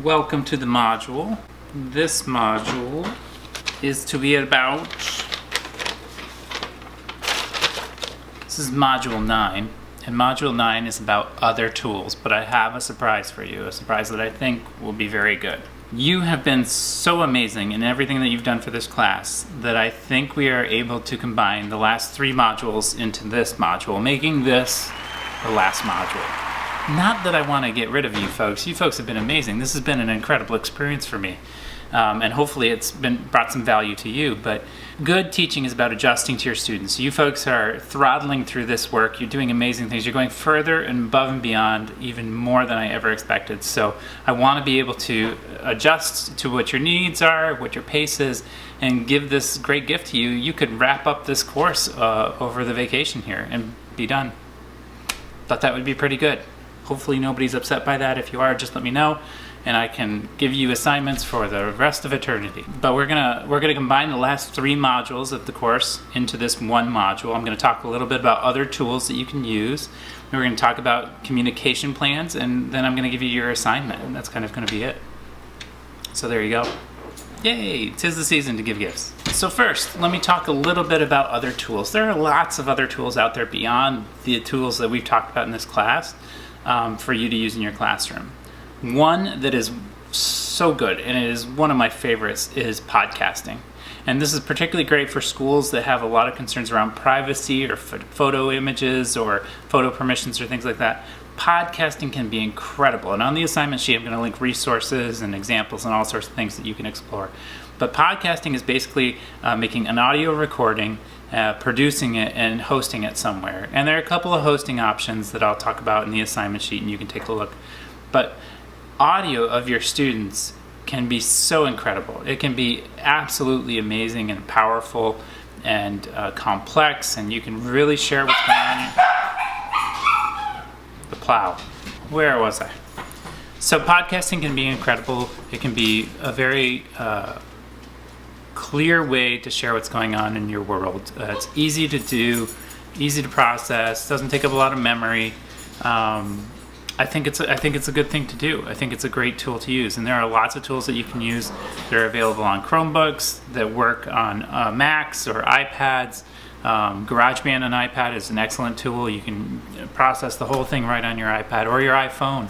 Welcome to the module. This module is to be about, this is module 9, and module 9 is about other tools, but I have a surprise for you, a surprise that I think will be very good. You have been so amazing in everything that you've done for this class that I think we are able to combine the last 3 modules into this module, making this the last module. Not that I want to get rid of you folks. You folks have been amazing. This has been an incredible experience for me. And hopefully it's brought some value to you. But good teaching is about adjusting to your students. You folks are throttling through this work. You're doing amazing things. You're going further and above and beyond, even more than I ever expected. So I want to be able to adjust to what your needs are, what your pace is, and give this great gift to you. You could wrap up this course over the vacation here and be done. Thought that would be pretty good. Hopefully nobody's upset by that. If you are, just let me know, and I can give you assignments for the rest of eternity. But we're gonna combine the last 3 modules of the course into this one module. I'm gonna talk a little bit about other tools that you can use. We're gonna talk about communication plans, and then I'm gonna give you your assignment, and that's kind of gonna be it. So there you go. Yay, 'tis the season to give gifts. So first, let me talk a little bit about other tools. There are lots of other tools out there beyond the tools that we've talked about in this class. For you to use in your classroom. One that is so good, and it is one of my favorites, is podcasting. And this is particularly great for schools that have a lot of concerns around privacy or photo images or photo permissions or things like that. Podcasting can be incredible. And on the assignment sheet, I'm going to link resources and examples and all sorts of things that you can explore. But podcasting is basically making an audio recording, producing it, and hosting it somewhere. And there are a couple of hosting options that I'll talk about in the assignment sheet, and you can take a look. But audio of your students can be so incredible. It can be absolutely amazing and powerful and complex, and you can really share what's going on. The plow. Where was I? So podcasting can be incredible. It can be a very clear way to share what's going on in your world. It's easy to do, easy to process, doesn't take up a lot of memory. I think it's a good thing to do. I think it's a great tool to use, and there are lots of tools that you can use. They're available on Chromebooks, that work on Macs or iPads. GarageBand on iPad is an excellent tool. You can process the whole thing right on your iPad or your iPhone.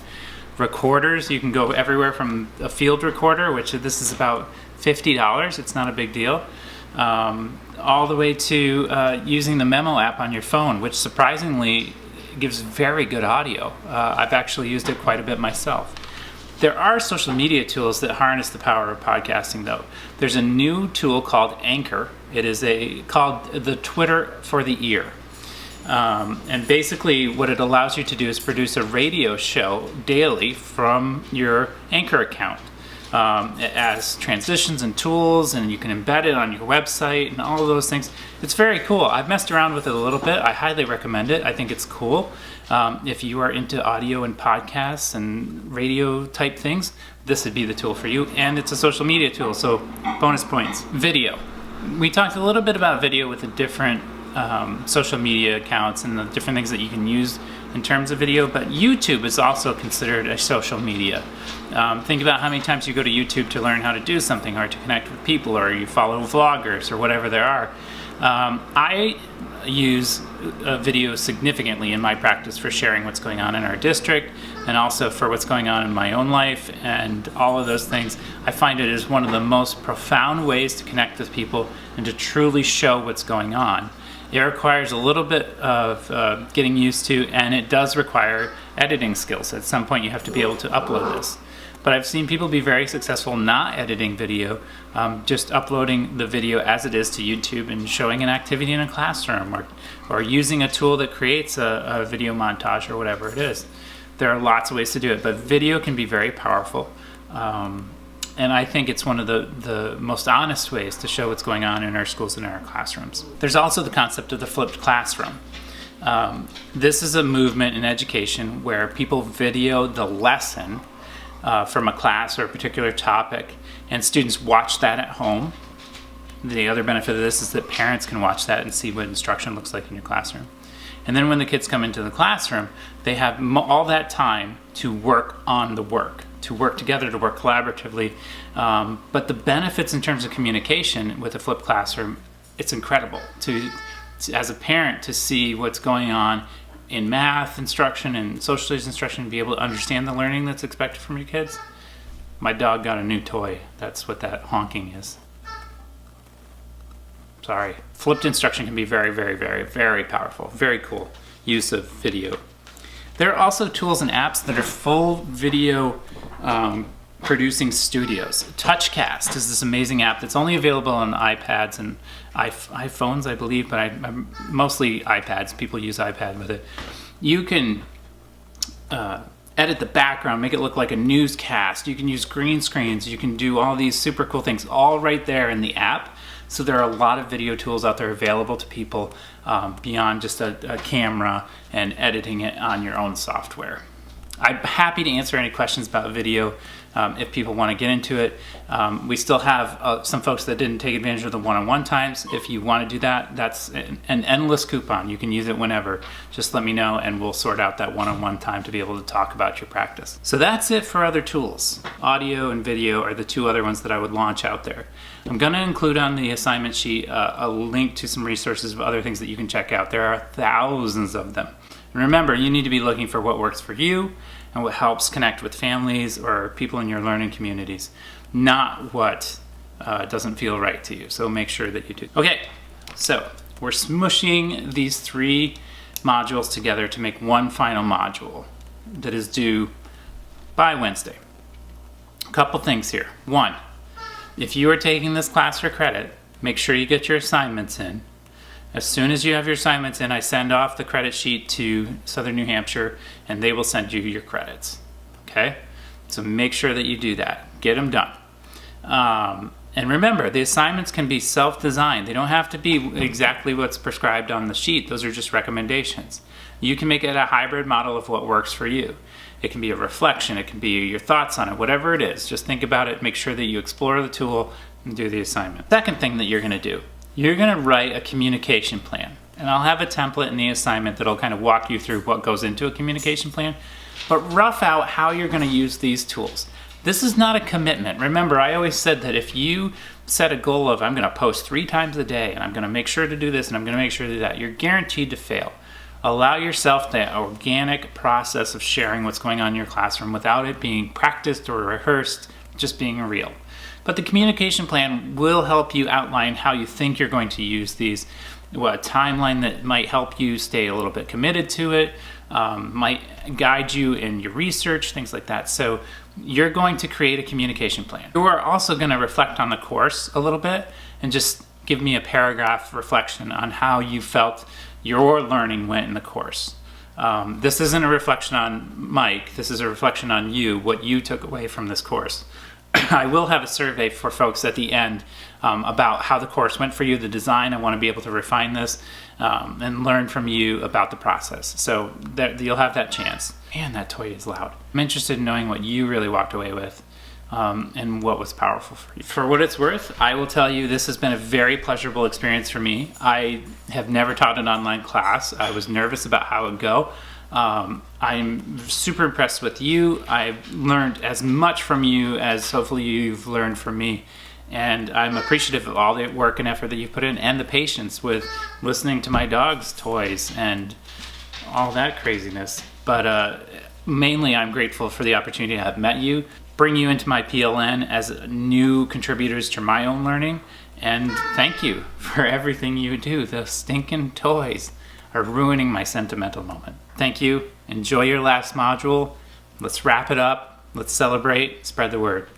Recorders, you can go everywhere from a field recorder, which this is about $50, it's not a big deal, all the way to using the Memo app on your phone, which surprisingly gives very good audio. I've actually used it quite a bit myself. There are social media tools that harness the power of podcasting, though. There's a new tool called Anchor. It is called the Twitter for the ear. And basically what it allows you to do is produce a radio show daily from your Anchor account. It has transitions and tools, and you can embed it on your website and all of those things. It's very cool. I've messed around with it a little bit. I highly recommend it. I think it's cool. If you are into audio and podcasts and radio type things, this would be the tool for you. And it's a social media tool, so bonus points. Video. We talked a little bit about video with the different social media accounts and the different things that you can use in terms of video, but YouTube is also considered a social media. Think about how many times you go to YouTube to learn how to do something, or to connect with people, or you follow vloggers, or whatever there are. I use video significantly in my practice for sharing what's going on in our district, and also for what's going on in my own life, and all of those things. I find it is one of the most profound ways to connect with people and to truly show what's going on. It requires a little bit of getting used to, and it does require editing skills. At some point you have to be able to upload this. But I've seen people be very successful not editing video, just uploading the video as it is to YouTube and showing an activity in a classroom, or using a tool that creates a video montage or whatever it is. There are lots of ways to do it, but video can be very powerful. And I think it's one of the most honest ways to show what's going on in our schools and in our classrooms. There's also the concept of the flipped classroom. This is a movement in education where people video the lesson from a class or a particular topic, and students watch that at home. The other benefit of this is that parents can watch that and see what instruction looks like in your classroom. And then when the kids come into the classroom, they have all that time to work on the work. to work together, to work collaboratively. But the benefits in terms of communication with a flipped classroom, it's incredible to as a parent to see what's going on in math instruction and social studies instruction, and be able to understand the learning that's expected from your kids. My dog got a new toy. That's what that honking is. Sorry. Flipped instruction can be very, very, very, very powerful. Very cool use of video. There are also tools and apps that are full video producing studios. TouchCast is this amazing app that's only available on iPads and iPhones, I believe, but I'm mostly iPads. People use iPad with it. You can edit the background, make it look like a newscast. You can use green screens. You can do all these super cool things all right there in the app. So there are a lot of video tools out there available to people beyond just a camera and editing it on your own software. I'm happy to answer any questions about video if people want to get into it. We still have some folks that didn't take advantage of the one-on-one times. If you want to do that, that's an endless coupon. You can use it whenever. Just let me know and we'll sort out that one-on-one time to be able to talk about your practice. So that's it for other tools. Audio and video are the two other ones that I would launch out there. I'm going to include on the assignment sheet a link to some resources of other things that you can check out. There are thousands of them. And remember, you need to be looking for what works for you and what helps connect with families or people in your learning communities, not what doesn't feel right to you. So make sure that you do. Okay, so we're smushing these 3 modules together to make one final module that is due by Wednesday. A couple things here. 1, if you are taking this class for credit, make sure you get your assignments in. As soon as you have your assignments in, I send off the credit sheet to Southern New Hampshire and they will send you your credits. Okay? So make sure that you do that. Get them done. And remember, the assignments can be self-designed. They don't have to be exactly what's prescribed on the sheet. Those are just recommendations. You can make it a hybrid model of what works for you. It can be a reflection. It can be your thoughts on it, whatever it is. Just think about it. Make sure that you explore the tool and do the assignment. Second thing that you're going to do, you're going to write a communication plan. And I'll have a template in the assignment that'll kind of walk you through what goes into a communication plan, but rough out how you're going to use these tools. This is not a commitment. Remember, I always said that if you set a goal of, I'm going to post 3 times a day and I'm going to make sure to do this and I'm going to make sure to do that, you're guaranteed to fail. Allow yourself the organic process of sharing what's going on in your classroom without it being practiced or rehearsed, just being real. But the communication plan will help you outline how you think you're going to use these, a timeline that might help you stay a little bit committed to it, might guide you in your research, things like that. So you're going to create a communication plan. You are also going to reflect on the course a little bit and just give me a paragraph reflection on how you felt your learning went in the course. This isn't a reflection on Mike, this is a reflection on you, what you took away from this course. I will have a survey for folks at the end about how the course went for you, the design. I want to be able to refine this and learn from you about the process. So you'll have that chance. Man, that toy is loud. I'm interested in knowing what you really walked away with and what was powerful for you. For what it's worth, I will tell you this has been a very pleasurable experience for me. I have never taught an online class. I was nervous about how it would go. I'm super impressed with you. I've learned as much from you as hopefully you've learned from me. And I'm appreciative of all the work and effort that you've put in and the patience with listening to my dog's toys and all that craziness. But mainly I'm grateful for the opportunity to have met you, bring you into my PLN as new contributors to my own learning, and thank you for everything you do. Those stinking toys are ruining my sentimental moment. Thank you. Enjoy your last module. Let's wrap it up. Let's celebrate. Spread the word.